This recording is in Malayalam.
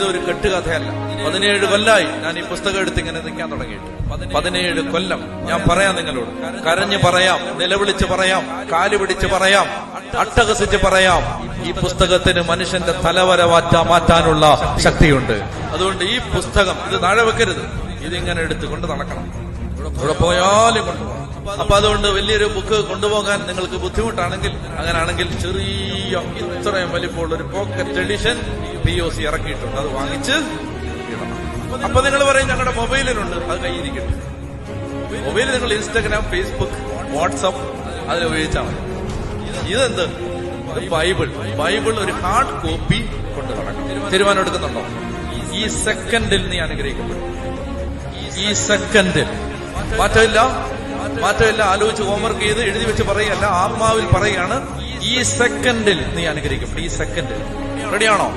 ഇതൊരു കെട്ടുകഥയല്ല. 17 കൊല്ലായി ഞാൻ ഈ പുസ്തകം എടുത്ത് ഇങ്ങനെ നിൽക്കാൻ തുടങ്ങിയിട്ട്. 17 കൊല്ലം ഞാൻ പറയാം നിങ്ങളോട്. കരഞ്ഞു പറയാം, നിലവിളിച്ച് പറയാം, കാല് പിടിച്ച് പറയാം, അട്ടഹസിച്ച് പറയാം. ഈ പുസ്തകത്തിന് മനുഷ്യന്റെ തലവര മാറ്റാനുള്ള ശക്തിയുണ്ട്. അതുകൊണ്ട് ഈ പുസ്തകം ഇത് താഴെ വെക്കരുത്, ഇതിങ്ങനെ എടുത്തുകൊണ്ട് നടക്കണം. ഇവിടെ പോയാലും കൊണ്ടുപോകണം. അപ്പൊ അതുകൊണ്ട് വലിയൊരു ബുക്ക് കൊണ്ടുപോകാൻ നിങ്ങൾക്ക് ബുദ്ധിമുട്ടാണെങ്കിൽ, അങ്ങനെയാണെങ്കിൽ ചെറിയ ഇത്രയും വലിപ്പമുള്ള ഒരു പോക്കറ്റ് എഡിഷൻ POC ഇറക്കിയിട്ടുണ്ട്. അത് വാങ്ങിച്ച് ഇടണം. അപ്പൊ നിങ്ങൾ പറയും ഞങ്ങളുടെ മൊബൈലിലുണ്ട്, അത് കയ്യിരിക്കട്ടെ. മൊബൈൽ നിങ്ങൾ ഇൻസ്റ്റാഗ്രാം, ഫേസ്ബുക്ക്, വാട്സപ്പ് അതിൽ ഉപയോഗിച്ചാൽ മതി. ഇതെന്ത്? ബൈബിൾ ഒരു ഹാർഡ് കോപ്പി കൊണ്ട് നടക്കണം. തീരുമാനം എടുക്കുന്നുണ്ടോ? ഈ സെക്കൻഡിൽ നീ അനുഗ്രഹിക്കപ്പെടും. ഈ സെക്കൻഡിൽ മാറ്റമില്ല. ആലോചിച്ച് ഹോംവർക്ക് ചെയ്ത് എഴുതി വെച്ച് പറയുകയല്ല, ആത്മാവിൽ പറയുകയാണ്. ഈ സെക്കൻഡിൽ നീ അനുഗ്രഹിക്കപ്പെടും. ഈ സെക്കൻഡിൽ റെഡിയാണോ?